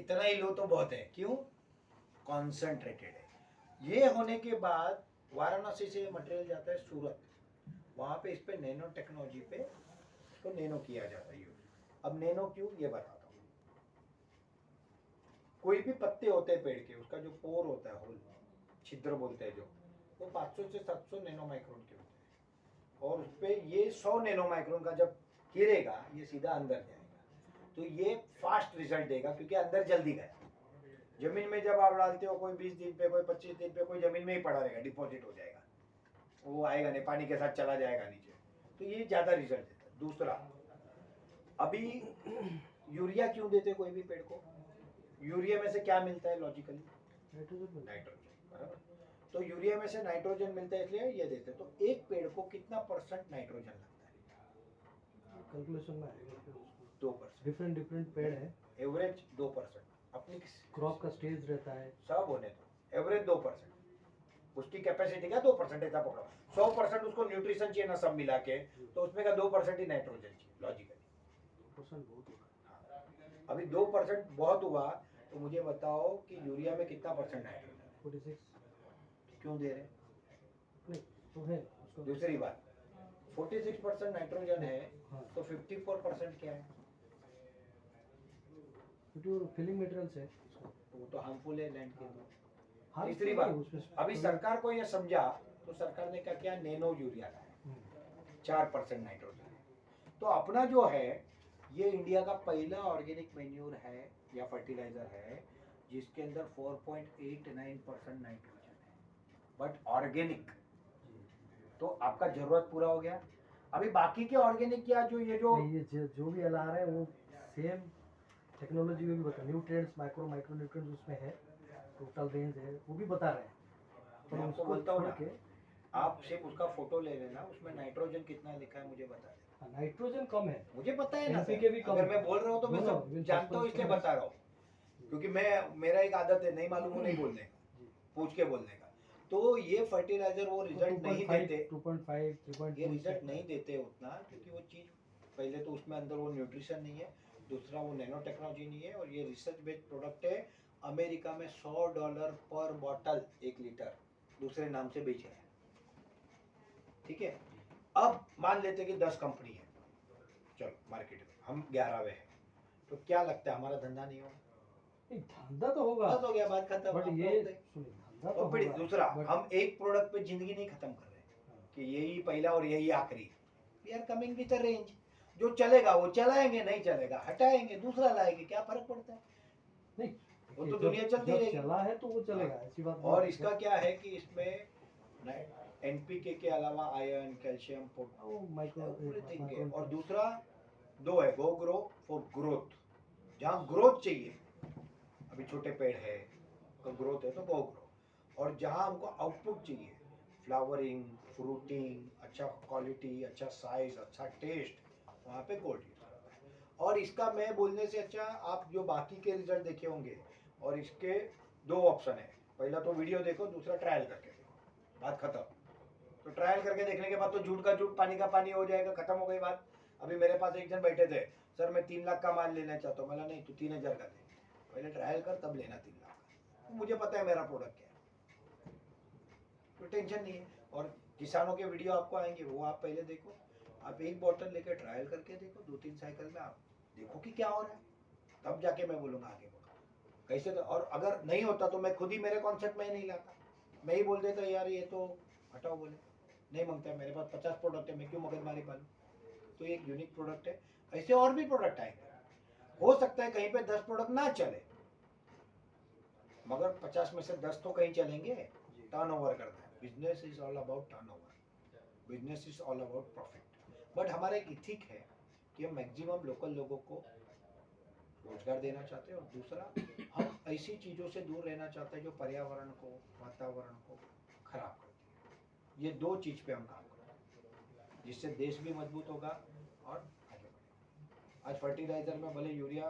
इतना ही लो तो बहुत है। क्यों? कॉन्सेंट्रेटेड है। ये होने के बाद वाराणसी से मटेरियल जाता है सूरत, वहाँ पे इस पे नैनो टेक्नोलॉजी पे इसको नैनो किया जाता है यूज। अब नैनो क्यों, ये बताता हूँ। कोई भी पत्ते होते हैं पेड़ के, उसका जो पोर होता है, होल, छिद्र बोलते हैं जो, वो 500 से 700 नैनो माइक्रोन के होते हैं, और उस पर ये 100 नैनो माइक्रोन का जब गिरेगा ये सीधा अंदर जाएगा, तो ये फास्ट रिजल्ट देगा क्योंकि अंदर जल्दी गया। जमीन में जब आप डालते हो, कोई 20 दिन पे, कोई 25 दिन पे, कोई जमीन में ही पड़ा रहेगा, डिपॉजिट हो जाएगा, वो आएगा नहीं, पानी के साथ चला जाएगा नीचे, तो ये ज्यादा रिजल्ट देता है। दूसरा, अभी यूरिया क्यों देते कोई भी पेड़ को? यूरिया में से क्या मिलता है लॉजिकली? नाइट्रोजन, बराबर। तो यूरिया में से नाइट्रोजन मिलता है, इसलिए ये देते हैं। तो एक पेड़ को कितना % नाइट्रोजन लगता है? कैलकुलेशन में 2%। डिफरेंट पेड़ है, एवरेज 2%। अपनी क्रॉप का स्टेज रहता है, सब होने तो एवरेज 2%। उसकी कैपेसिटी का 2% ऐसा पकड़ो। 100% उसको न्यूट्रिशन चाहिए ना, सब मिला के, तो उसमें का 2% ही नाइट्रोजन चाहिए लॉजिकली। 2% बहुत होगा। अभी 2% बहुत हुआ, तो मुझे बताओ कि यूरिया में कितना % नाइट्रोजन है? 46। क्यों दे रहे? नहीं तो है। दूसरी बात, 46% नाइट्रोजन है, हाँ। तो 54% क्या है? फिलिंग मटेरियल्स है, वो तो हार्मफुल है लैंड के लिए। हाँ, तीसरी बात, अभी सरकार को ये समझा, तो सरकार ने क्या किया, नैनो यूरिया लाया, 4% नाइट्रोजन है। तो अपना जो है ये इंडिया का पहला ऑर्गेनिक मैन्योर है या फर्टिलाइजर है जिसके अंदर 4.89% नाइट्रोजन है, बट ऑर्गेनिक। तो आपका जरूरत पूरा हो गया। अभी बाकी के ऑर्गेनिक क्या, जो ये जो भी ला रहे हैं वो सेम टेक्नोलॉजी में भी बता, न्यूट्रिएंट्स, माइक्रो न्यूट्रिएंट्स उसमें है, टोटल रेंज है, वो भी बता रहे हैं। तो मैं आपको बोलता हूँ ना, आप सिर्फ उसका फोटो ले लेना, उसमें नाइट्रोजन कितना लिखा है मुझे बता देना। नाइट्रोजन कम है, मुझे पता है ना एनपीके भी कम। अगर मैं बोल रहा हूँ तो मैं सब जानता हूँ, इसलिए बता रहा हूँ, क्योंकि मेरा एक आदत है नहीं मालूम हो नहीं बोलने का, पूछ के बोलने का। तो ये फर्टिलाइजर वो रिजल्ट नहीं देते, 2.5, 3.2 ये रिजल्ट नहीं देते उतना, क्योंकि वो चीज पहले तो उसमें अंदर वो न्यूट्रिशन नहीं है, दूसरा वो नैनो टेक्नोलॉजी नहीं है, और ये रिसर्च बेस्ड प्रोडक्ट है। अमेरिका में $100 पर बॉटल 1 लीटर दूसरे नाम से बेच रहे हैं, ठीक है। अब मान लेते कि 10 कंपनी है, चलो मार्केट में हम 11वें हैं, तो क्या लगता है हमारा धंधा नहीं होगा? धंधा तो होगा, बस हो गया, बात खत्म। बट ये धंधा तो होगा। दूसरा, हम एक प्रोडक्ट पे जिंदगी नहीं खत्म कर रहे कि यही पहला और यही आखिरी। We are coming with a range, जो चलेगा वो चलाएंगे, नहीं चलेगा हटाएंगे, दूसरा लाएंगे, क्या फर्क पड़ता है? नहीं, वो तो दुनिया चलती रहेगी, चला है तो वो चलेगा, ऐसी बात। और इसका क्या है कि इसमें एनपीके के अलावा आयरन, कैल्शियम, एवरीथिंग है। और दूसरा 2 है, गो ग्रो फॉर ग्रोथ, जहाँ ग्रोथ चाहिए, अभी छोटे पेड़ है तो ग्रोथ है तो गो ग्रो, और जहाँ हमको आउटपुट चाहिए, फ्लावरिंग, फ्रूटिंग, अच्छा क्वालिटी, अच्छा साइज, अच्छा टेस्ट, वहाँ पे गोल्ड यूज करता है। और इसका मैं बोलने से अच्छा आप जो बाकी के रिजल्ट देखे होंगे, और इसके 2 ऑप्शन है, पहला तो वीडियो देखो, दूसरा ट्रायल करके देखो, बात खत्म। तो ट्रायल करके देखने के बाद तो झूठ का झूठ, पानी का पानी हो जाएगा, खत्म हो गई बात। अभी मेरे पास एक जन बैठे थे, सर मैं 3 लाख का माल लेना चाहता हूँ। मैंने नहीं, तू 3000 का दे, पहले ट्रायल कर तब लेना 3 लाख का। तो मुझे पता है मेरा प्रोडक्ट क्या है, तो टेंशन नहीं है। और किसानों के वीडियो आपको आएंगे, वो आप पहले देखो, आप एक बॉटल लेकर ट्रायल करके देखो, 2-3 साइकिल में आप देखो कि क्या हो रहा है, तब जाके मैं बोलूँगा आगे बढ़ो कैसे। तो और अगर नहीं होता तो मैं खुद ही मेरे कॉन्सेप्ट में ही नहीं लाता, मैं ही बोल देता यार ये तो हटाओ, बोले नहीं मांगता है, मेरे पास 50 प्रोडक्ट है, मैं क्यों मगजमारी पालूँ। तो एक यूनिक प्रोडक्ट है, ऐसे और भी प्रोडक्ट आएंगे। हो सकता है कहीं पे 10 प्रोडक्ट ना चले, मगर 50 में से 10 तो कहीं चलेंगे। टर्नओवर करना है, business is all about turnover, business is all about profit. But हमारा एक इथिक है कि हम मैक्सिमम लोकल लोगों को रोजगार देना चाहते हैं, और दूसरा हम ऐसी चीज़ों से दूर रहना चाहते हैं जो पर्यावरण को, वातावरण को खराब करती है। ये 2 चीज़ पे हम काम करते हैं, जिससे देश भी मजबूत होगा और आगे बढ़ेगा। आज फर्टिलाइजर में भले यूरिया,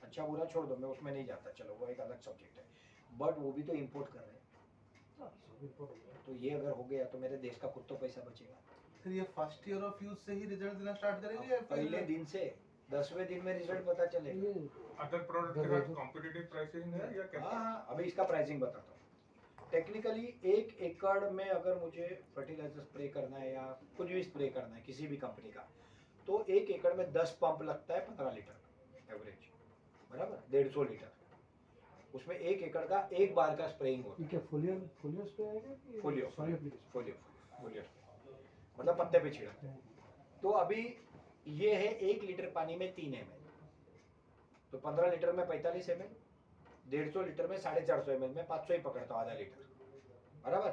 अच्छा बुरा छोड़ दो, मैं उसमें नहीं जाता, चलो वो एक अलग सब्जेक्ट है, बट वो भी तो इम्पोर्ट कर रहे हैं। तो ये अगर हो गया तो मेरे देश का खुद तो पैसा बचेगा। फिर ये फर्स्ट ईयर ऑफ यूज से ही रिजल्ट देना स्टार्ट करेंगे या पहले दिन से 10वें दिन में रिजल्ट पता चलेगा। ये अदर प्रोडक्ट के साथ कॉम्पिटिटिव प्राइसिंग है या कैसे? हाँ, अभी इसका प्राइसिंग बताता हूँ। टेक्निकली 1 एकड़ में अगर मुझे फर्टिलाइजर स्प्रे करना है या कुछ भी स्प्रे करना है किसी भी कंपनी का, तो 1 एकड़ में 10 पंप लगता है 15 लीटर एवरेज, बराबर 150 लीटर। उसमें 1 एकड़ का एक बार का स्प्रेइंग होता ये क्या फोलियो स्प्रे आएगा कि फोलियो सॉइल एप्लीकेशन? फोलियो मतलब पत्ते पे छिड़कते हैं। तो अभी ये है 1 लीटर पानी में 3 ml, तो 15 लीटर में 45 ml, 150 लीटर में 450 ml में 500 ही पकड़ता हूँ, आधा लीटर, बराबर।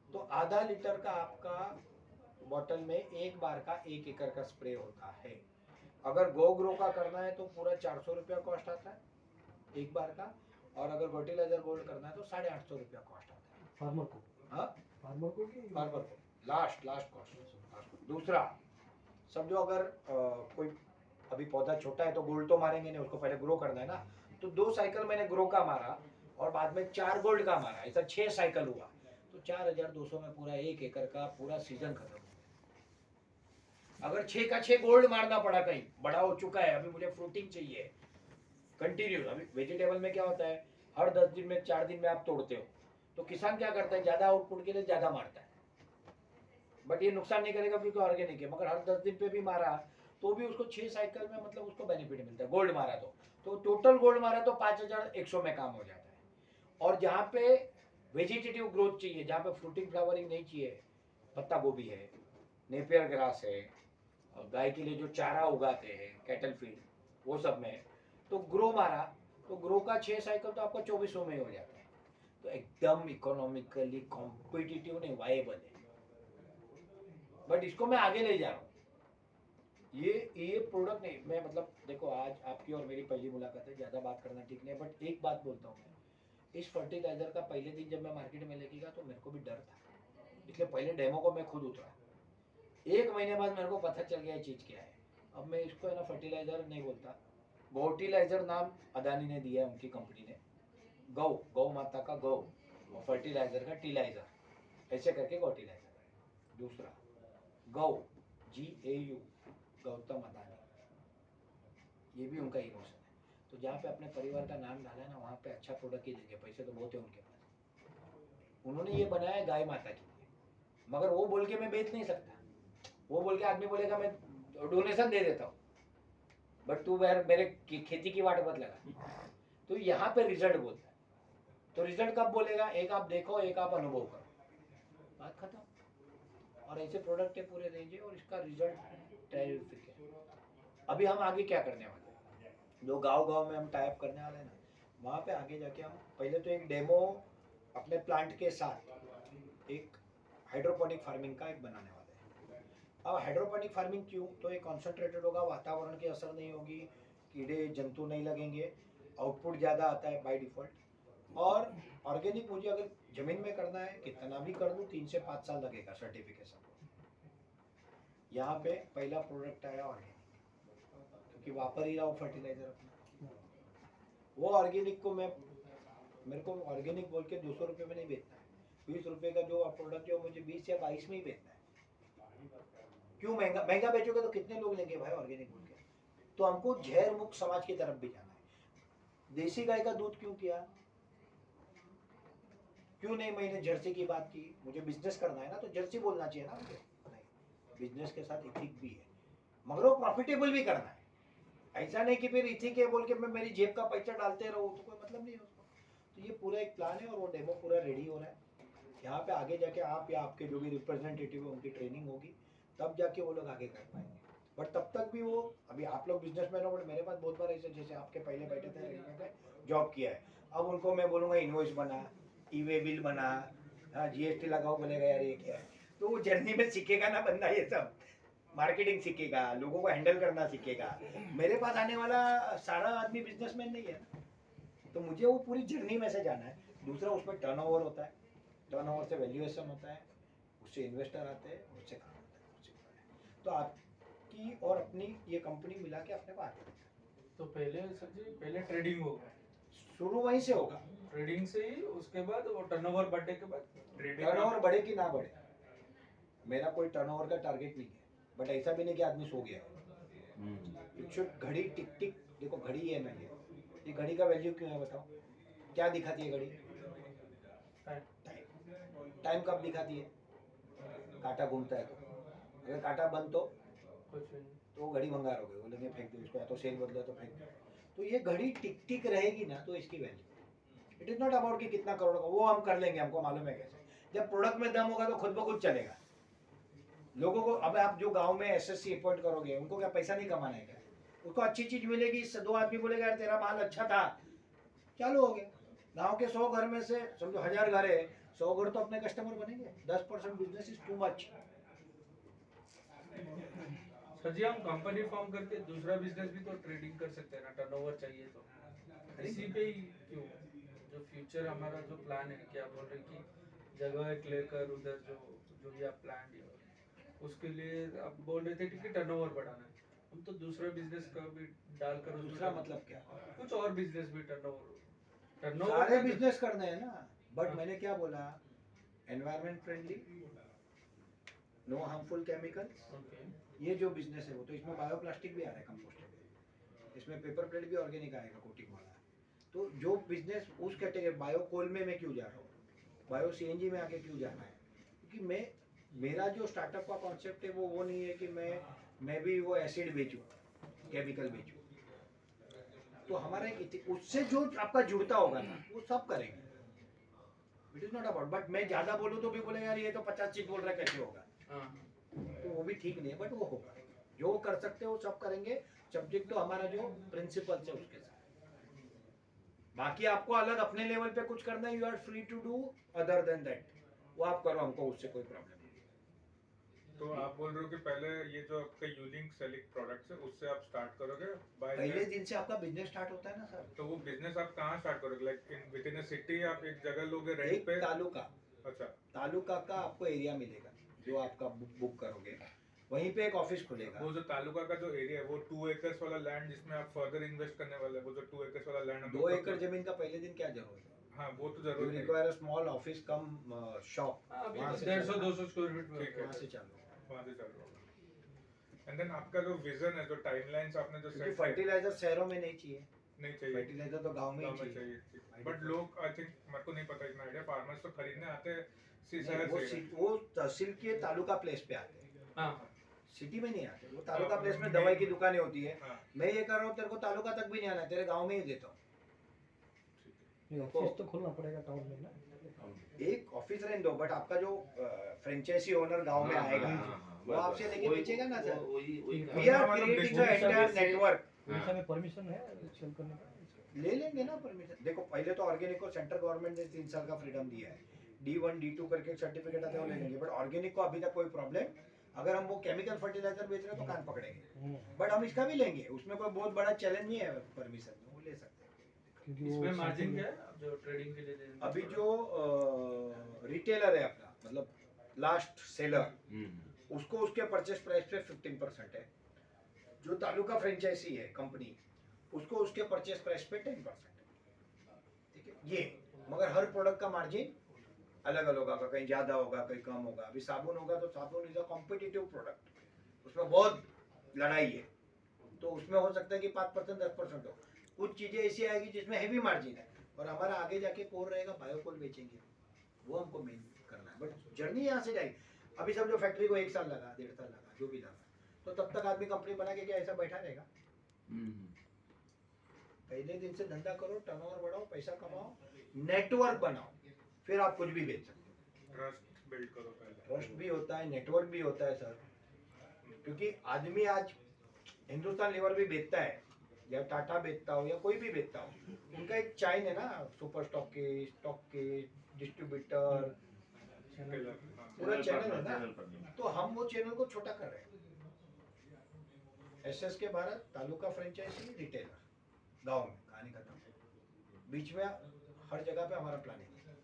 तो आधा लीटर का आपका बॉटल में एक बार का 1 एकड़ का स्प्रे होता है। अगर गो ग्रो का करना है तो पूरा 400 रुपया कॉस्ट आता है एक बार का, और अगर फर्टिलाइजर गोल्ड करना है तो 850 रुपया कॉस्ट आता है। फार्मर को? हाँ, फार्मर को कि फार्मर को लास्ट कॉस्ट। दूसरा, समझो अगर कोई अभी पौधा छोटा है तो गोल्ड तो मारेंगे नहीं, उसको पहले ग्रो करना है ना। तो 2 साइकिल मैंने ग्रो का मारा और बाद में 4 गोल्ड का मारा, ऐसा 6 साइकिल हुआ, तो 4200 में पूरा 1 एकड़ का पूरा सीजन खत्म हो गया। अगर 6 का 6 गोल्ड मारना पड़ा, कहीं बड़ा हो चुका है, अभी मुझे फ्रूटिंग चाहिए कंटिन्यू। अभी वेजिटेबल में क्या होता है, हर 10 दिन में 4 दिन में आप तोड़ते हो, तो किसान क्या करता है, ज्यादा आउटपुट के लिए ज्यादा मारता है, बट ये नुकसान नहीं करेगा क्योंकि ऑर्गेनिक है। मगर हर 10 दिन पे भी मारा तो भी उसको 6 साइकिल में मतलब उसको बेनिफिट मिलता है। गोल्ड मारा तो टोटल गोल्ड मारा तो 5100 में काम हो जाता है। और जहाँ पे वेजिटेटिव ग्रोथ चाहिए, जहाँ पे फ्रूटिंग फ्लावरिंग नहीं चाहिए, पत्ता गोभी है, नेपियर ग्रास है, और गाय के लिए जो चारा उगाते हैं कैटल फीड, वो सब में तो ग्रो मारा, तो ग्रो का 6 साइकिल तो आपका 2400 में ही हो जाता है। तो एकदम इकोनॉमिकली कॉम्पिटिटिव नहीं, वायबल है। बट इसको मैं आगे ले जा रहा हूँ। ये प्रोडक्ट नहीं, मैं मतलब देखो आज आपकी और मेरी पहली मुलाकात है, ज़्यादा बात करना ठीक नहीं है, बट एक बात बोलता हूँ मैं, इस फर्टिलाइजर का पहले दिन जब मैं मार्केट में लेके गया तो मेरे को भी डर था, इसलिए पहले डेमो को मैं खुद उतरा। 1 महीने बाद मेरे को पता चल गया ये चीज़ क्या है। अब मैं इसको है ना फर्टिलाइजर नहीं बोलता, गौटिलाइजर नाम अदानी ने दिया है, उनकी कंपनी ने। गौ माता का गौ, और फर्टिलाइजर का टिलाइजर, ऐसे करके गौटिलाइजर है। दूसरा गौ, GAU, गौतम अदानी, ये भी उनका इमोशन है। तो जहाँ पे अपने परिवार का नाम डाला है ना, वहाँ पे अच्छा प्रोडक्ट ही देंगे, पैसे तो बहुत है उनके पास। उन्होंने ये बनाया है गाय माता के लिए, मगर वो बोल के मैं बेच नहीं सकता। वो बोल के आदमी बोलेगा मैं डोनेशन दे देता हूँ, बट तू मेरे खेती की वाट मत लगा। तो यहाँ पे रिजल्ट बोलता है, तो रिजल्ट कब बोलेगा, एक आप देखो, एक आप अनुभव करो, बात खत्म। और ऐसे प्रोडक्ट है पूरे रेंज है, और इसका रिजल्ट टेरिफिक है। अभी हम आगे क्या करने वाले हैं, जो गांव में हम टाइप करने वाले हैं ना, वहाँ पे आगे जाके हम पहले तो एक डेमो अपने प्लांट के साथ एक हाइड्रोपोनिक फार्मिंग का एक बनाने वाले हैं। अब हाइड्रोपोनिक फार्मिंग क्यों, तो ये कॉन्सेंट्रेटेड होगा, वातावरण की असर नहीं होगी, कीड़े जंतु नहीं लगेंगे, आउटपुट ज़्यादा आता है बाय डिफ़ॉल्ट। और ऑर्गेनिक मुझे अगर ज़मीन में करना है, कितना भी कर दूँ, 3 से 5 साल लगेगा सर्टिफिकेशन को। यहाँ पे पहला प्रोडक्ट आया ऑर्गेनिक, क्योंकि वापर ही रहा हूँ फर्टिलाइजर अपना। वो ऑर्गेनिक को मेरे को ऑर्गेनिक बोल के 200 रुपये में नहीं बेचना है, 20 रुपये का जो प्रोडक्ट है वो मुझे 20 या 22 में ही बेचना है। क्यों महंगा बेचोगे तो कितने लोग लेंगे भाई ऑर्गेनिक बोल के। तो हमको जहर मुक्त समाज की तरफ भी जाना है। देसी गाय का दूध क्यों किया, क्यों नहीं मैंने जर्सी की बात की, मुझे बिजनेस करना है ना, तो जर्सी बोलना चाहिए ना मुझे। नहीं, बिजनेस के साथ इथिक भी है, मगर वो प्रॉफिटेबल भी करना है। ऐसा नहीं कि फिर इथिक है बोल के मैं मेरी जेब का पैसा डालते रहूँ, तो कोई मतलब नहीं है उसको। तो ये पूरा एक प्लान है, और वो डेमो पूरा रेडी हो रहा है। यहाँ पे आगे जाके आप या आपके जो भी रिप्रेजेंटेटिव है उनकी ट्रेनिंग होगी, तब जाके वो लोग आगे कर पाएंगे। बट तब तक भी वो, अभी आप लोग बिजनेसमैन हो, बट मेरे पास बहुत बार ऐसे जैसे आपके पहले बैठे थे जॉब किया है, अब उनको मैं बोलूँगा इनवॉइस बना, ई-वे बिल बना, GST लगाओ, बोलेगा यार ये क्या है। तो वो जर्नी में सीखेगा ना बंदा, ये सब मार्केटिंग सीखेगा, लोगों को हैंडल करना सीखेगा। मेरे पास आने वाला सारा आदमी बिजनेसमैन नहीं है ना, तो मुझे वो पूरी जर्नी में से जाना है। दूसरा उसमें टर्नओवर होता है, टर्नओवर से वैल्यूएशन होता है, उससे इन्वेस्टर आते हैं, उससे काम होता है। तो आपकी और अपनी ये कंपनी मिला के अपने को आगे तो पहले सर जी, पहले ट्रेडिंग होगा, शुरू वहीं से होगा। ट्रेडिंग से ही, उसके बाद वो टर्नओवर बढ़ने के बाद ट्रेडिंग। टर्नओवर बढ़े कि ना बढ़े, मेरा कोई टर्नओवर का टारगेट नहीं है, बट ऐसा भी नहीं कि आदमी सो गया है। इट शुड घड़ी टिक टिक, देखो घड़ी है नहीं है, ये घड़ी का वैल्यू क्यों है बताओ, क्या दिखाती है घड़ी? टाइम। टाइम कब दिखाती है? कांटा घूमता है तो, अगर कांटा बंद तो कुछ नहीं। तो घड़ी भंगार हो गई, बोलेंगे फेंक दो इसको, या तो सेल बदलो तो फेंक दो। तो ये घड़ी टिक टिक रहेगी ना तो इसकी value. It is not about कि कितना करोड़ का, वो हम कर लेंगे, हमको मालूम है कैसे। जब प्रोडक्ट में दम होगा तो खुद ब खुद चलेगा। लोगों को, अब आप जो गांव में एसएससी अपॉइंट करोगे, उनको क्या पैसा नहीं कमाना है क्या? उसको अच्छी चीज मिलेगी, इससे दो आदमी बोलेगा यार तेरा माल अच्छा था, चालू हो गया। गांव के 100 घर में से समझो 1000 घर है, 100 घर तो अपने कस्टमर बनेंगे। 10% business is too much. Sir ji हम कंपनी फॉर्म करके दूसरा बिजनेस भी तो ट्रेडिंग कर सकते हैं ना, टर्नओवर चाहिए तो इसी पे ही क्यों? जो फ्यूचर हमारा जो प्लान है, क्या बोल रहे हैं कि जगह एक लेकर उधर जो जो भी आप प्लान उसके लिए आप बोल रहे थे कि टर्नओवर बढ़ाना है, हम तो दूसरा बिजनेस का भी डालकर उसमें दूसरा मतलब क्या? कुछ और बिजनेस भी टर्नओवर सारे बिजनेस करने हैं ना, बट हाँ। मैंने क्या बोला, environment friendly, no harmful chemicals. Okay. ये जो बिजनेस है वो तो इसमें बायोप्लास्टिक भी आ रहा है, कंपोस्टेबल, इसमें पेपर प्लेट भी ऑर्गेनिक आएगा, कोटिंग वाला। तो जो बिजनेस उस कैटेगरी, बायो कोल में क्यों जा रहा हूँ, बायो सीएनजी में आके क्यों जाना है? क्योंकि मैं, मेरा जो स्टार्टअप का कॉन्सेप्ट है वो नहीं है कि मैं भी वो एसिड बेचूं, केमिकल बेचूं। तो हमारा एक उससे जो आपका जुड़ता होगा ना वो सब करेंगे। It is not about, but मैं ज्यादा बोलूँ तो भी बोलेगा यार ये तो 50 चीज बोल रहा है, कैसे होगा? हाँ। तो वो भी ठीक नहीं है, बट वो होगा। जो कर सकते हो वो सब करेंगे, सब्जेक्ट तो हमारा जो प्रिंसिपल है उसके साथ। बाकी आपको अलग अपने लेवल पे कुछ करना है, you are free to do other than that, वो आप करो, हमको उससे कोई प्रॉब्लम नहीं। तो आप बोल रहे हो कि पहले ये जो आपका यूनिक सेलिंग प्रोडक्ट्स है उससे आप स्टार्ट करोगे बाय पहले दिन से आपका बिजनेस स्टार्ट होता है ना सर। तो वो बिजनेस आप कहाँ स्टार्ट करोगे, like in with in a city आप एक जगह लोगे रेंट एक पे? तालुका, अच्छा। तालुका का आपको एरिया मिलेगा जो आपका बुक करोगे, वहीं पे एक ऑफिस खुलेगा। वो जो तालुका का जो एरिया है वो 2 एकर्स वाला लैंड जिसमें आप फर्दर इन्वेस्ट करने वाले हैं, वो जो 2 एकर्स वाला लैंड 2 एकड़ जमीन का पहले दिन क्या जरूरत है? हाँ वो तो यू जरूर है। Require a small office come shop, अभी वहाँ से 150-200 स्क्वायर फीट ठीक है। वहाँ से चालू। वहाँ से चल रहा होगा। एंड देन आपका जो विजन है, जो टाइमलाइंस आपने जो क्योंकि सेट फर्टिलाइजर शहरों में नहीं चाहिए, नहीं चाहिए, फर्टिलाइजर तो गांव में गाँव ही में चाहिए। चाहिए। बट लोग आई थिंक, मेरे को नहीं पता इतना आइडिया, फार्मर्स तो खरीदने आते हैं शहर नहीं, से। वो तहसील के तालुका प्लेस पे आते हैं, हाँ। सिटी में नहीं आते। वो तालुका प्लेस में दवाई की दुकानें होती है। हाँ मैं ये कर रहा हूँ, तेरे को तालुका तक भी नहीं आना है, तेरे गांव में ही देता हूँ। ऑफिस तो खोलना पड़ेगा टाउन में ना। एक ऑफिस रहने दो, बट आपका जो फ्रेंचाइजी ओनर गांव में आएगा वो आपसे लेके बेचेगा ना sir. We are creating a entire network. Orissa में परमिशन है सेल करने का? ले लेंगे ना परमिशन। देखो पहले तो ऑर्गेनिक को सेंट्रल गवर्नमेंट ने 3 साल का फ्रीडम दिया है, D1 D2 करके सर्टिफिकेट आते हैं, वो ले लेंगे। बट ऑर्गेनिक को अभी तक कोई प्रॉब्लम, अगर हम वो केमिकल फर्टिलाइजर बेच रहे हैं तो कान पकड़ेंगे, बट हम इसका भी लेंगे, उसमें कोई बहुत बड़ा चैलेंज नहीं है परमिशन में, वो ले सकते हैं। क्योंकि वो इसमें मार्जिन साथ में- क्या है आप जो ट्रेडिंग के लिए दे रहे हैं? अभी जो रिटेलर है अपना, मतलब लास्ट सेलर, उसको उसके परचेस प्राइस पे 15% है। जो तालुका फ्रेंचाइजी है कंपनी, उसको उसके परचेस प्राइस पे 10% है। ठीक है ये, मगर हर प्रोडक्ट का मार्जिन अलग अलग होगा, कहीं ज्यादा होगा कहीं कम होगा। अभी साबुन होगा तो साबुन इज अ कॉम्पिटिटिव प्रोडक्ट, उसमें बहुत लड़ाई है, तो उसमें हो सकता है कि 5% 10% हो। कुछ चीजें ऐसी आएगी जिसमें हैवी मार्जिन है, और हमारा आगे जाके कोर रहेगा, बायोकोल बेचेंगे, वो हमको मेन करना है। बट जर्नी यहाँ से जाएगी। अभी समझो फैक्ट्री को 1 साल लगा, 1.5 साल लगा, जो भी लगा, तो तब तक आदमी कंपनी बना के क्या ऐसा बैठा रहेगा? पहले दिन से धंधा करो, टर्नओवर बढ़ाओ, पैसा कमाओ, नेटवर्क बनाओ, फिर आप कुछ भी बेच सकते हो। ट्रस्ट बिल्ड करो पहले। ट्रस्ट भी होता है, नेटवर्क भी होता है सर। क्योंकि आदमी आज हिंदुस्तान लीवर भी बेचता है, या टाटा बेचता हो या कोई भी बेचता हो, उनका एक चाइन है ना, सुपर स्टॉक के डिस्ट्रीब्यूटर, पूरा चैनल है ना। तो हम वो चैनल को छोटा कर रहे हैं। एसएस के भारत तालुका फ्रेंचाइजी रिटेलर गांव में, कहानी खत्म। बीच में हर जगह पे हमारा प्लानिंग है।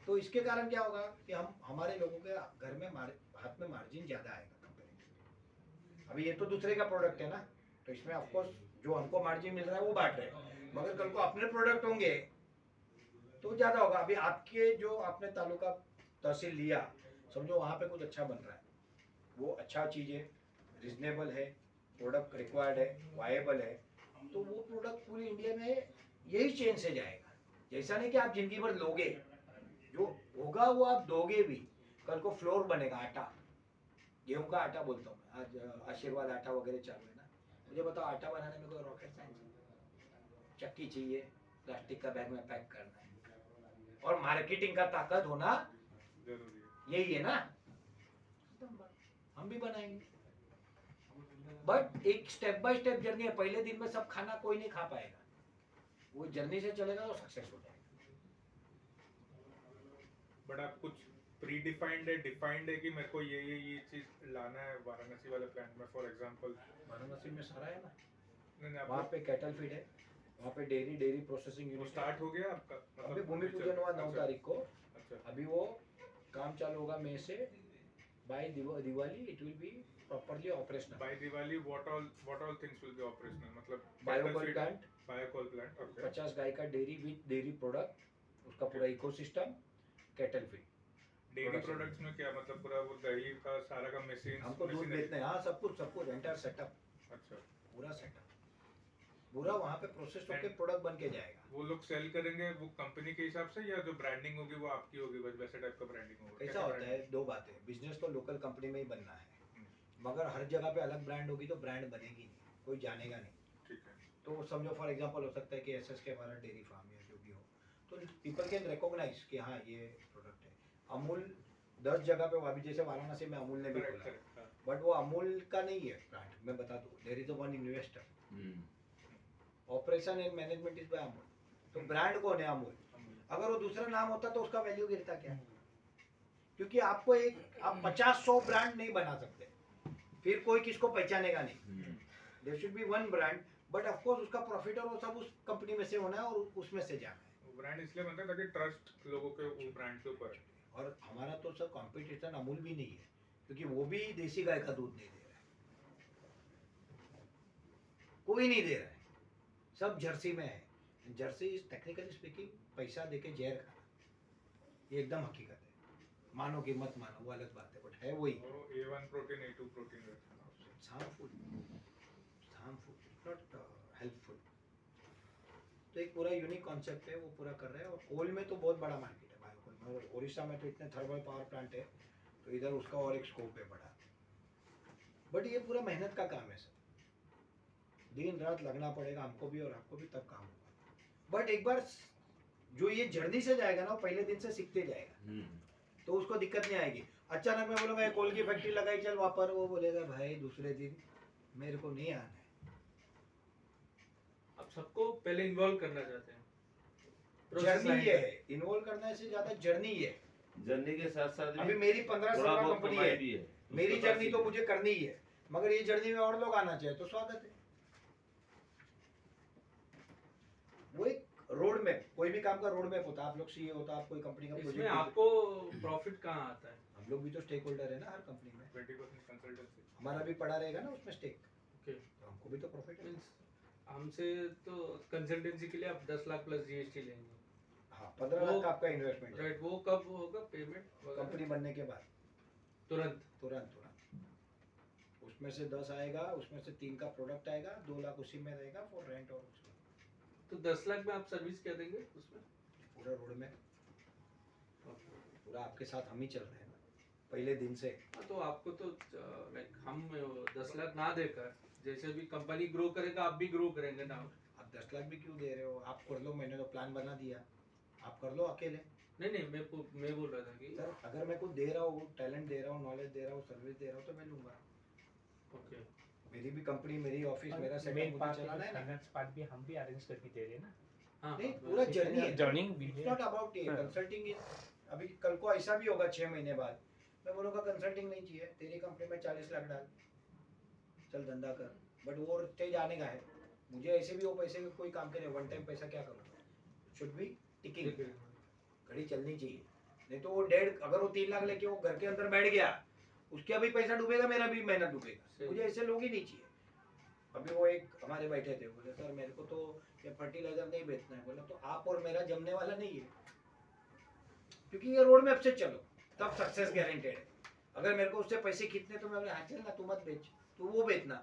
तो इसके कारण क्या होगा कि हम, हमारे लोगों के घर में हाथ में मार्जिन ज्यादा आएगा कंपनी। अभी ये तो दूसरे का प्रोडक्ट है ना, तो इसमें ऑफकोर्स जो हमको मार्जिन मिल रहा है वो बांट रहे हैं, मगर कल को अपने प्रोडक्ट होंगे तो ज्यादा होगा। अभी आपके जो आपने तालुका तहसील लिया, समझो वहाँ पे कुछ अच्छा बन रहा है, वो अच्छा चीज है, रिजनेबल है, प्रोडक्ट रिक्वायर्ड है, वायबल है, तो वो प्रोडक्ट पूरी इंडिया में यही चेन से जाएगा। जैसा नहीं कि आप जिंदगी भर लोगे, जो होगा वो आप दोगे भी। कल को फ्लोर बनेगा, आटा, गेहूं का आटा बोलता हूँ मैं, आज आशीर्वाद आटा वगैरह चालू है ना, मुझे बताओ आटा बनाने में कोई रॉकेट साइंस है? चक्की चाहिए, प्लास्टिक का बैग में पैक करना है, और मार्केटिंग का ताकत होना जरूरी है। यही है ना। हम भी बनाएंगे, बट एक स्टेप बाय स्टेप जर्नी है। पहले दिन में सब खाना कोई नहीं खा पाएगा, वो जर्नी से चलेगा तो सक्सेस हो जाएगा। बट आप कुछ प्री डिफाइंड है, डिफाइंड है कि मेरे को ये चीज लाना है वाराणसी वाले प्लांट में, फॉर एग्जांपल? वाराणसी में सारा है ना, नहीं वहाँ आप पे कैटल फीड है, वहाँ पे डेयरी प्रोसेसिंग वो यूनिट स्टार्ट हो गया आपका? अभी भूमि पूजन हुआ 9 तारीख को, अच्छा, अभी वो काम चालू होगा मई से। By Diwali it will be properly operational. By Diwali what all things will be operational? मतलब biocoal plant, biocoal plant, okay. 50 गाय का डेयरी विद डेयरी प्रोडक्ट, उसका पूरा ecosystem, cattle feed. Dairy products में क्या मतलब? पूरा वो दही का सारा का मशीन, हमको दूध बेचना है, हाँ सब कुछ एंटायर सेटअप, अच्छा। पूरा सेटअप, पूरा वहाँ पे प्रोसेस होके प्रोडक्ट बन के जाएगा। वो लोग सेल करेंगे वो कंपनी के हिसाब से, या जो ब्रांडिंग होगी वो आपकी होगी, वैसे टाइप का ब्रांडिंग होगा? कैसा होता है, दो बातें, बिजनेस तो लोकल कंपनी में ही बनना है, मगर हर जगह पे अलग ब्रांड होगी तो ब्रांड बनेगी नहीं, कोई जानेगा नहीं। ठीक है। तो समझो फॉर एग्जांपल हो सकता है कि SSK भारत डेयरी फार्म या जो भी हो, तो पीपल कैन रिकॉग्नाइज कि हाँ ये प्रोडक्ट है। अमूल 10 जगह पे, अभी जैसे वाराणसी में अमूल ने भी करेक्ट खोला, करेक्ट, हाँ। बट वो अमूल का नहीं है ब्रांड, मैं बता दूँ, there is a one investor, operation and management is by Amul, तो ब्रांड कौन है? अमूल। अगर वो दूसरा नाम होता तो उसका वैल्यू गिरता क्या? क्योंकि आपको आप 50-100 ब्रांड नहीं बना सकते, फिर कोई किसको पहचानेगा नहीं। There should be one brand, but of course उसका प्रॉफिट और वो सब उस कंपनी में से होना है और उसमें से जाना है। वो ब्रांड इसलिए बनता है ताकि ट्रस्ट लोगों के वो ब्रांड के ऊपर है। और हमारा तो सब कंपटीशन अमूल भी नहीं है, क्योंकि वो भी देसी गाय का दूध नहीं दे रहा है, कोई नहीं दे रहा है, सब जर्सी में है। जर्सी इज टेक्निकली स्पीकिंग पैसा देके जहर खाना, ये एकदम हकीकत है। मानो कि मत मानो वो अलग बात है, बट है वही। वो A1 प्रोटीन, A2 प्रोटीन रहता है ना उसमें। It's harmful, not helpful। तो एक पूरा यूनिक कॉन्सेप्ट है, वो पूरा कर रहे हैं। और कोल में तो बहुत बड़ा मार्केट है, बायोकोल में, और उड़ीसा में तो इतने थर्मल पावर प्लांट है, तो इधर उसका और एक स्कोप है बड़ा। बट ये पूरा मेहनत का काम है सर, दिन रात लगना पड़ेगा हमको भी और आपको भी, तब काम होगा। बट एक बार जो ये जर्नी से जाएगा ना, वो पहले दिन से सीखते जाएगा, तो उसको दिक्कत नहीं आएगी। अचानक मैं बोलूँगा कोल की फैक्ट्री लगाई चल वहाँ पर, वो बोलेगा भाई दूसरे दिन मेरे को नहीं आना है। आप सबको पहले इन्वॉल्व करना चाहते हैं, जर्नी ये है, इन्वॉल्व करने से ज्यादा जर्नी है। जर्नी के साथ साथ अभी मेरी 15-16 कंपनी है, भी है, मेरी जर्नी तो मुझे करनी ही है, मगर ये जर्नी में और लोग आना चाहिए तो स्वागत है। वो एक रोड मैप, कोई भी काम का रोड मैप होता है। आप लोग सीए होता, आप कोई कंपनी का इसमें प्रोजेक्ट, आपको प्रॉफिट कहाँ आता है? हम लोग भी तो स्टेक होल्डर है ना हर कंपनी में, 20% कंसल्टेंसी। हमारा भी पड़ा रहेगा ना उसमें स्टेक, ओके, तो हमको भी तो प्रॉफिट है। मींस हमसे तो कंसल्टेंसी के लिए आप 10 लाख प्लस GST लेंगे, हाँ 15 लाख का आपका इन्वेस्टमेंट है, राइट? वो कब होगा पेमेंट? कंपनी बनने के बाद तुरंत? तुरंत उसमें से 10 आएगा, उसमें से 3 का प्रोडक्ट आएगा, 2 लाख उसी में रहेगा फॉर रेंट। और उसमें तो 10 लाख में आप सर्विस क्या देंगे उसमें? पूरा रोड में पूरा आपके साथ हम ही चल रहे हैं ना पहले दिन से। हाँ, तो आपको तो लाइक हम 10 लाख ना देकर, जैसे भी कंपनी ग्रो करेगा आप भी ग्रो करेंगे ना। आप 10 लाख भी क्यों दे रहे हो? आप कर लो, मैंने तो प्लान बना दिया, आप कर लो अकेले। नहीं, मैं बोल रहा था कि सर अगर मैं कुछ दे रहा हूँ, टैलेंट दे रहा हूँ, नॉलेज दे रहा हूँ, सर्विस दे रहा हूँ, तो मैं लूंगा। ओके, मेरी भी कंपनी, मेरी ऑफिस, मेरा सेटअप मुझे चलाना है ना। फाइनेंस पार्ट भी हम भी अरेंज करके दे रहे हैं ना। हाँ नहीं, हाँ, पूरा जर्नी है, जर्निंग भी इट्स है। नॉट अबाउट ये हाँ। Consulting is. अभी कल को ऐसा भी होगा 6 महीने बाद, मैं बोलूँगा कंसल्टिंग नहीं चाहिए, तेरी कंपनी में 40 लाख डाल, चल धंधा कर। बट वो स्टेज आने का है, मुझे ऐसे भी वो पैसे का कोई काम करे, वन टाइम पैसा क्या करूँगा? शुड बी टिकिंग, घड़ी चलनी चाहिए। नहीं तो वो डेढ़, अगर वो 3 लाख लेके वो घर के अंदर बैठ गया, उसका भी पैसा डूबेगा, मेरा भी मेहनत डूबेगा। मुझे ऐसे लोग ही नहीं चाहिए। अभी वो एक हमारे बैठे थे, बोले सर मेरे को तो ये फर्टिलाइजर नहीं बेचना है। बोला तो आप और मेरा जमने वाला नहीं है, क्योंकि ये रोड मैप से चलो तब सक्सेस गारंटेड है। अगर मेरे को उससे पैसे खींचने तो मैं बोले हाँ चल ना, तू मत बेच, तू वो बेचना,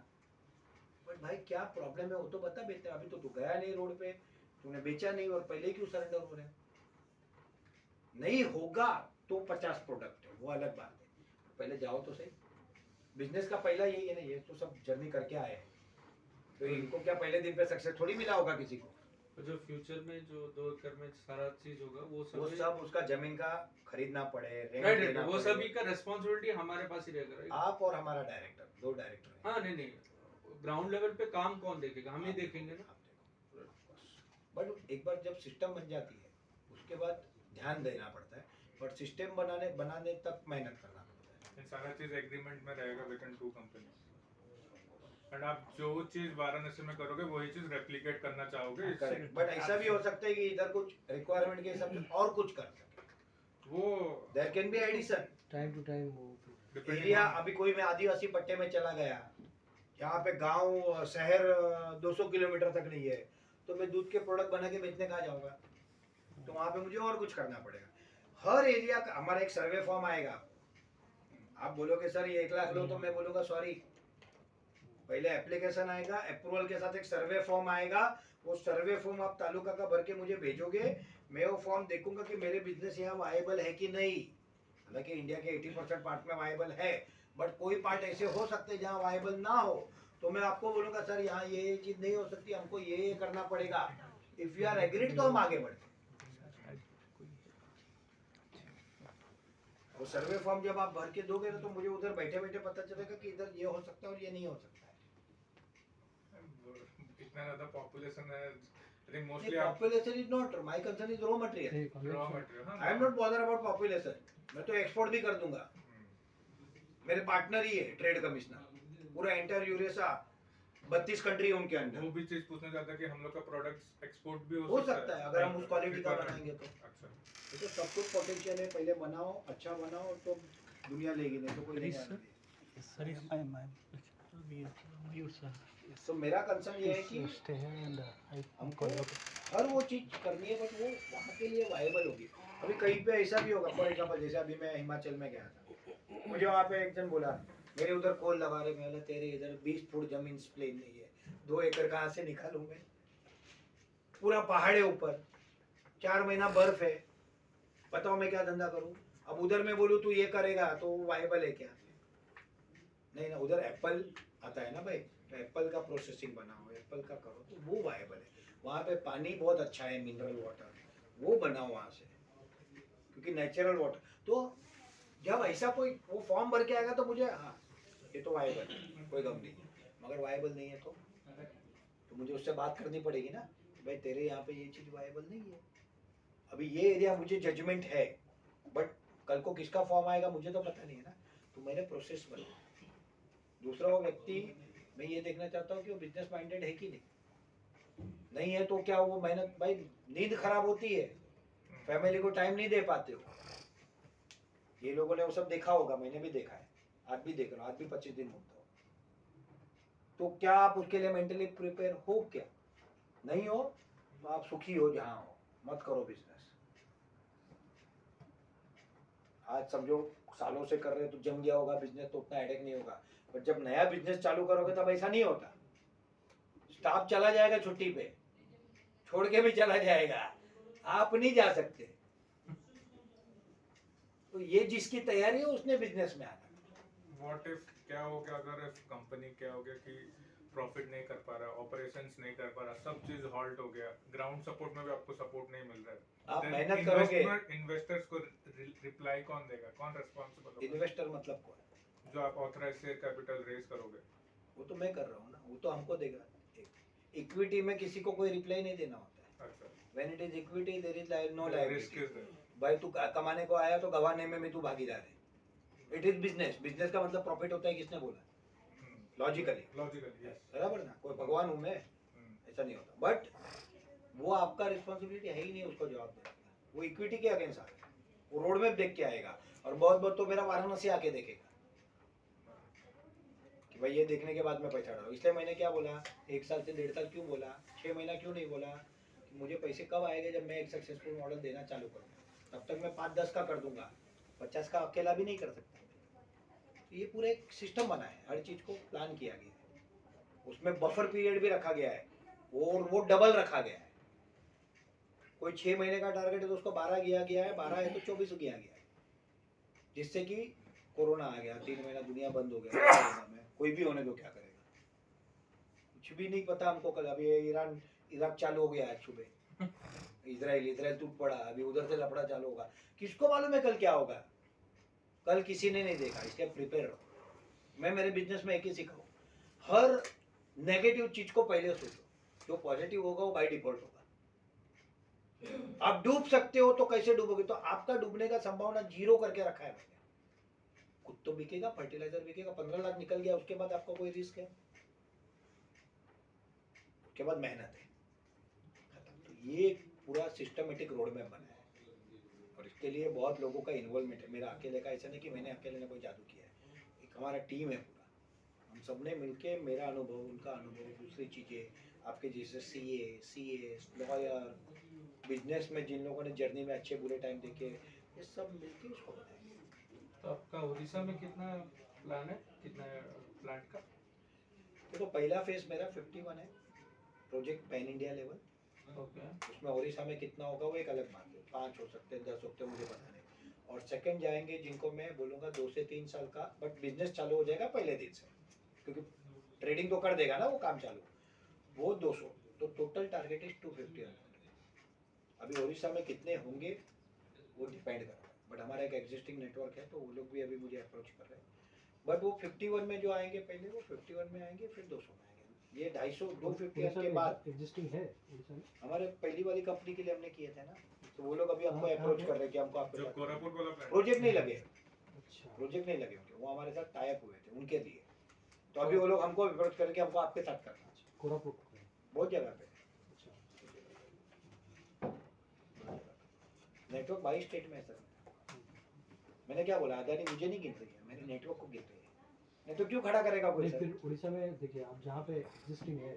बट भाई क्या प्रॉब्लम है वो तो बता बेटे, अभी तो तू गया नहीं रोड पे, तूने बेचा नहीं और पहले क्यों सरेंडर हो रहे हैं? नहीं होगा तो 50 प्रोडक्ट है वो अलग बात है, पहले जाओ तो सही। बिजनेस का पहला यही है ना, ये तो सब जर्नी करके आए हैं, तो इनको क्या पहले दिन पे सक्सेस थोड़ी मिला होगा किसी को। तो जो फ्यूचर में जो 2 एकड़ में सारा चीज होगा वो वो सब सब उसका जमीन का खरीदना पड़े, रेंट राइट देना वो पड़े। सभी का रेस्पॉन्सिबिलिटी हमारे पास ही रहेगा right? आप और हमारा डायरेक्टर, 2 डायरेक्टर हैं। हाँ नहीं ग्राउंड लेवल पे काम कौन देखेगा, हम ही देखेंगे ना। बट एक बार जब सिस्टम बन जाती है उसके बाद ध्यान देना पड़ता है, बट सिस्टम बनाने तक मेहनत करना पड़ता है। ये सारा चीज एग्रीमेंट में रहेगा बिटवीन 2 कंपनीज, एंड आप जो चीज वाराणसी में करोगे वही चीज रेप्लिकेट करना चाहोगे। करेक्ट, बट ऐसा भी हो सकता है कि इधर कुछ रिक्वायरमेंट के हिसाब से और कुछ कर सके, वो there can be addition. Time to time वो depending एरिया on- अभी कोई मैं आदिवासी पट्टे में चला गया जहाँ पे गांव शहर 200 किलोमीटर तक नहीं है, तो मैं दूध के प्रोडक्ट बना के बेचने कहाँ जाऊंगा? तो वहाँ पे मुझे और कुछ करना पड़ेगा। हर एरिया का हमारा एक सर्वे फॉर्म आएगा, आप बोलोगे सर ये 1 लाख लो, तो मैं बोलूंगा सॉरी, पहले एप्लीकेशन आएगा, अप्रूवल के साथ एक सर्वे फॉर्म आएगा, वो सर्वे फॉर्म आप तालुका का भर के मुझे भेजोगे, मैं वो फॉर्म देखूंगा कि मेरे बिजनेस यहाँ वायबल है कि नहीं। हालांकि इंडिया के 80% पार्ट में वायबल है, बट कोई पार्ट ऐसे हो सकते हैं जहाँ वायबल ना हो, तो मैं आपको बोलूंगा सर यहाँ ये चीज नहीं हो सकती, हमको ये करना पड़ेगा। इफ यू आर एग्रीड तो हम आगे बढ़ते। वो सर्वे फॉर्म जब आप भर के दोगे ना, तो मुझे उधर बैठे बैठे पता चलेगा कि इधर ये हो सकता है और ये नहीं हो सकता है। इतना ज्यादा पॉपुलेशन है, आई थिंक मोस्टली आप population is not my concern, is raw material. Raw material. I am not bother about population, मैं तो एक्सपोर्ट भी कर दूंगा। मेरे पार्टनर ही है ट्रेड कमिश्नर, पूरा एंटायर यूरेसा 32 कंट्री है उनके अंदर। वो भी चीज पूछना चाहता कि हम लोग का प्रोडक्ट्स एक्सपोर्ट भी हो सकता है अगर हम उस क्वालिटी का बनाएंगे तो। अच्छा, तो सब कुछ पोटेंशियल है, पहले बनाओ, अच्छा बनाओ तो दुनिया लेगी, नहीं तो कोई नहीं Please, आने देगी। Sorry, I'm mute, sir. तो मेरा कंसर्न ये है कि Please stay here and I हमको call you. हर वो चीज करनी है, बट वो वहाँ के लिए वायबल होगी। अभी कहीं पे ऐसा भी होगा, फॉर एग्जांपल जैसे अभी मैं हिमाचल में गया था, मुझे वहाँ पे एक जन बोला मेरे उधर कोल लगा रहे, मैं बोला तेरे इधर 20 फुट जमीन प्लेन नहीं है, 2 एकड़ कहाँ से निकालूं मैं? पूरा पहाड़ है ऊपर, 4 महीना बर्फ है, बताओ मैं क्या धंधा करूं? अब उधर मैं बोलूं तू ये करेगा तो वायबल है क्या? नहीं ना, उधर एप्पल आता है ना भाई, तो एप्पल का प्रोसेसिंग बनाओ, एप्पल का करो तो वो वायबल है। वहाँ पे पानी बहुत अच्छा है, मिनरल वाटर, वो बनाओ वहाँ से, क्योंकि नेचुरल वाटर। तो जब ऐसा कोई वो फॉर्म भर के आएगा तो मुझे हाँ ये तो वायबल है, कोई गम नहीं है। मगर वायबल नहीं है तो मुझे उससे बात करनी पड़ेगी ना, भाई तेरे यहाँ पे ये चीज़ वायबल नहीं है। अभी ये एरिया मुझे जजमेंट है, बट कल को किसका फॉर्म आएगा मुझे तो पता नहीं है ना, तो मैंने प्रोसेस बनाया। दूसरा वो व्यक्ति, मैं ये देखना चाहता हूँ कि वो बिजनेस माइंडेड है कि नहीं है, तो क्या वो मेहनत, भाई नींद खराब होती है, फैमिली को टाइम नहीं दे पाते हो। ये लोगों ने वो सब देखा होगा, मैंने भी देखा है, आज भी देख रहा हूँ, आज भी 25 दिन होता हो, तो क्या आप उसके लिए मेंटली प्रिपेयर हो? क्या नहीं हो तो आप सुखी हो जहाँ हो, मत करो बिजनेस। आज समझो सालों से कर रहे हो तो जम गया होगा बिजनेस, तो उतना हेडेक नहीं होगा, पर जब नया बिजनेस चालू करोगे तब ऐसा नहीं होता। स्टाफ चला जाएगा छुट्टी पे, छोड़ के भी चला जाएगा, आप नहीं जा सकते। तो ये जिसकी तैयारी है उसने बिजनेस में आना। व्हाट इफ क्या हो गया अगर इफ कंपनी क्या हो गया कि प्रॉफिट नहीं कर पा रहा, ऑपरेशंस नहीं कर पा रहा, सब चीज हॉल्ट हो गया, ग्राउंड सपोर्ट में भी आपको सपोर्ट नहीं मिल रहा है, आप Then मेहनत करोगे, इन्वेस्टर्स को रिप्लाई कौन देगा, कौन रिस्पांसिबल होगा? इन्वेस्टर मतलब कौन? जो आप ऑथराइज शेयर कैपिटल रेज करोगे, वो तो मैं कर रहा हूँ ना, वो तो हमको देगा। इक्विटी में किसी को कोई रिप्लाई नहीं देना होता है। अच्छा, when it is equity there is no risk liability. Is there. भाई तू कमाने को आया तो गवाने में तू भागीदार है। इट इज बिजनेस, बिजनेस का मतलब प्रॉफिट होता है, किसने बोला? Logically, logically, yes. बराबर ना, कोई भगवान हूँ मैं, ऐसा नहीं होता। बट वो आपका रिस्पॉन्सिबिलिटी है ही नहीं उसको जवाब देने का, वो इक्विटी के अगेंस्ट आ रहा है, वो रोड मैप देख के आएगा, और बहुत बहुत तो मेरा वाराणसी आके देखेगा कि भाई ये देखने के बाद मैं पैसा डालूं। इसलिए मैंने क्या बोला, 1 साल से 1.5 साल क्यों बोला, 6 महीना क्यों नहीं बोला, कि मुझे पैसे कब आएंगे जब मैं एक सक्सेसफुल मॉडल देना चालू करूँगा। तब तक मैं 5-10 का कर दूंगा, 50 का अकेला भी नहीं कर सकता। तो ये पूरा एक सिस्टम बना है, हर चीज़ को प्लान किया गया है। उसमें बफर पीरियड भी रखा गया है और वो डबल रखा गया है। कोई 6 महीने का टारगेट है तो उसको 12 गया है, 12 है तो 24 गया है, जिससे कि कोरोना आ गया, 3 महीना दुनिया बंद हो गया कोरोना में, कोई भी होने दो क्या करेगा, कुछ भी नहीं पता हमको। कल अभी ईरान इराक चालू हो गया है सुबह, इजराइल टूट पड़ा, अभी उधर से लफड़ा चालू होगा, किसको मालूम है कल क्या होगा, कल किसी ने नहीं देखा, इसलिए प्रिपेयर रहो। मैं मेरे बिजनेस में एक ही सीखा हूँ, हर नेगेटिव चीज को पहले सोचो, जो पॉजिटिव होगा वो बाय डिफॉल्ट होगा। आप डूब सकते हो तो कैसे डूबोगे, तो आपका डूबने का संभावना 0 करके रखा है मैंने। खुद तो बिकेगा, फर्टिलाइजर बिकेगा, 15 लाख निकल गया, उसके बाद आपका कोई रिस्क है, उसके बाद मेहनत है खत्म। तो ये पूरा सिस्टमेटिक रोड मैप बना है और इसके लिए बहुत लोगों का इन्वॉल्वमेंट है, मेरा अकेले का ऐसा नहीं कि मैंने अकेले ने कोई जादू किया है, एक हमारा टीम है पूरा, हम सब ने मिलके, मेरा अनुभव, उनका अनुभव, दूसरी चीज़ें आपके जैसे CA, लॉयर, बिजनेस में जिन लोगों ने जर्नी में अच्छे बुरे टाइम देखे, ये सब मिलके उसको बनाएंगे। तो आपका उड़ीसा में कितना प्लान है, कितना प्लांट का? देखो पहला फेज मेरा 51 है, project pan India level, okay, उसमें उड़ीसा में कितना होगा वो एक अलग बात है, 5 हो सकते हैं, 10 हो सकते हैं, मुझे पता नहीं। और सेकंड जाएंगे जिनको मैं बोलूँगा 2 से 3 साल का, बट बिजनेस चालू हो जाएगा पहले दिन से, क्योंकि ट्रेडिंग तो कर देगा ना वो काम चालू, वो 200, तो टोटल टारगेट इज 250। अभी उड़ीसा में कितने होंगे वो डिपेंड कर रहा है, बट हमारा एक एग्जिस्टिंग नेटवर्क है तो वो लोग भी अभी मुझे अप्रोच कर रहे हैं, बट वो 51 में जो आएंगे पहले वो 51 में आएंगे, फिर 200 में आएंगे, ये 250 250 के बाद एग्जिस्टिंग है उड़ीसा में। हमारे पहली वाली कंपनी के लिए हमने किए थे ना, तो वो लोग अभी हमको हाँ, अप्रोच हाँ, कर रहे हैं कि हमको आपके जो साथ कोरापुट वाला प्लान प्रोजेक्ट नहीं लगे, अच्छा, प्रोजेक्ट नहीं लगे होंगे, वो हमारे साथ टाई अप हुए थे उनके लिए, तो अभी वो लोग हमको अप्रोच कर रहे हैं कि हमको आपके साथ करना है, कोरापुट में। बहुत जगह पे अच्छा, नेटवर्क 22 स्टेट में है सर। मैंने क्या बोला, अदानी मुझे नहीं गिन रही है, मेरे नेटवर्क को गिन रही है, नहीं तो क्यों खड़ा करेगा कोई नहीं सर? फिर उड़ीसा में देखिए आप जहाँ पे एग्जिस्टिंग है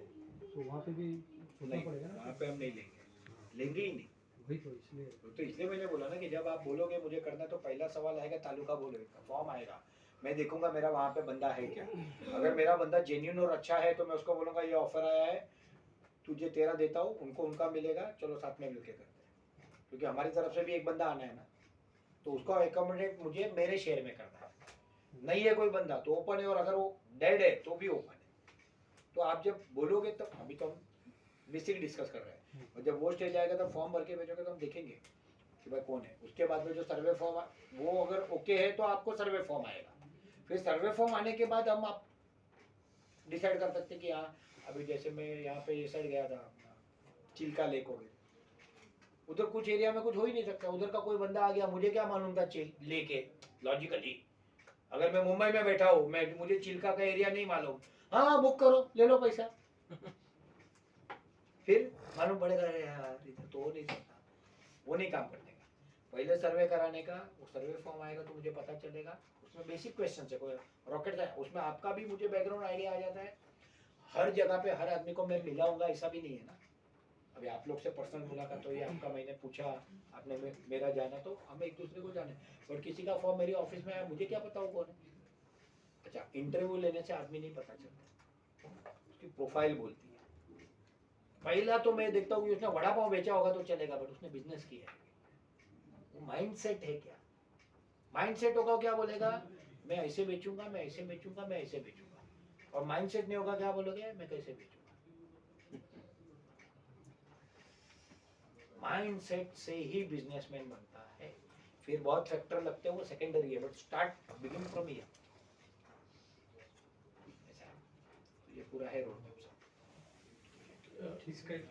तो वहाँ पे भी सोचना नहीं, पड़ेगा ना। वहाँ पे हम नहीं लेंगे ही नहीं। वही तो इसलिए तो इसलिए मैंने बोला ना कि जब आप बोलोगे मुझे करना, तो पहला सवाल आएगा तालुका बोलोगे, फॉर्म आएगा, मैं देखूंगा मेरा वहाँ पे बंदा है क्या, अगर मेरा बंदा जेन्युइन और अच्छा है तो मैं उसको बोलूँगा ये ऑफर आया है, तुझे 13 देता हूँ, उनको उनका मिलेगा, चलो साथ में मिलके करते हैं, क्योंकि हमारी तरफ से भी एक बंदा आना है ना, तो उसको एकोमोडेट मुझे मेरे शेयर में करना है, नहीं है कोई बंदा तो ओपन है, और अगर वो डेड है तो भी ओपन है। तो आप जब बोलोगे तब, अभी तो हम बेसिक डिस्कस कर रहे हैं, और जब वो स्टेज आएगा तब फॉर्म भर के भेजोगे तो हम देखेंगे कि भाई कौन है, उसके बाद में जो सर्वे फॉर्म वो अगर ओके है तो आपको सर्वे फॉर्म आएगा, फिर सर्वे फॉर्म आने के बाद हम आप डिसाइड कर सकते हैं कि हाँ, अभी जैसे मैं यहाँ पे ये साइड गया था, चिल्का लेक हो गया, उधर कुछ एरिया में कुछ हो ही नहीं सकता, उधर का कोई बंदा आ गया, मुझे क्या मालूम था लेक है, लॉजिकली अगर मैं मुंबई में बैठा हूँ, मैं मुझे चिल्का का एरिया नहीं मालूम, हाँ बुक करो, ले लो पैसा, फिर मालूम पड़ेगा अरे यार इधर तो हो नहीं सकता, वो नहीं काम करने का, पहले सर्वे कराने का, वो सर्वे फॉर्म आएगा तो मुझे पता चलेगा, उसमें बेसिक क्वेश्चन है, कोई रॉकेट है उसमें, आपका भी मुझे बैकग्राउंड आइडिया आ जाता है, हर जगह पे हर आदमी को मैं मिलाऊंगा ऐसा भी नहीं है ना, अभी आप लोग से पर्सनल मुलाकात हुई, आपका मैंने पूछा, आपने मेरा जाना, तो हम एक दूसरे को जाने, और किसी का फॉर्म मेरी ऑफिस में आया, मुझे क्या पता वो कौन है। अच्छा, इंटरव्यू लेने से आदमी नहीं पता चलता, उसकी प्रोफाइल बोलती है। पहला तो मैं देखता हूँ कि उसने वड़ा पाव बेचा होगा तो चलेगा, बट उसने बिजनेस किया है, वो माइंडसेट है क्या, माइंडसेट होगा क्या बोलेगा, मैं ऐसे बेचूंगा, मैं ऐसे बेचूंगा, मैं ऐसे बेचूंगा, और माइंडसेट नहीं होगा क्या बोलोगे, मैं कैसे बेचूंगा। माइंडसेट से ही बिजनेसमैन बनता है, फिर बहुत फैक्टर लगते हैं, वो सेकेंडरी है, but start begin from here, ऐसा है। तो ये पूरा है रोड मैप। इसका एक